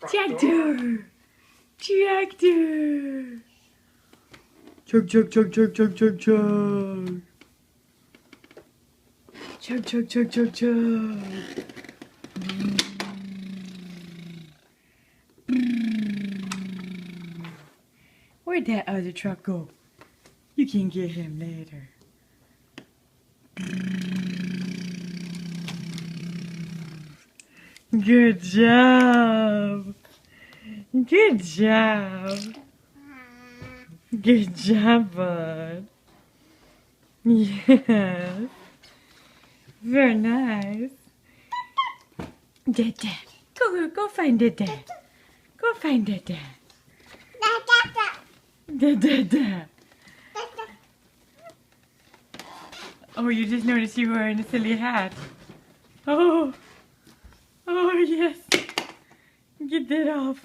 Tractor! Tractor! Chug, chug, chug, chug, chug, chug, chug. Chug, chug, chug, chug, chug. Where'd that other truck go? You can get him later. Good job. Good job. Good job, bud. Yes. Very nice. Dad. Go find Dad. Go find Dad. Dad. Oh, you just noticed you were wearing a silly hat. Oh. Oh, yes. Get that off.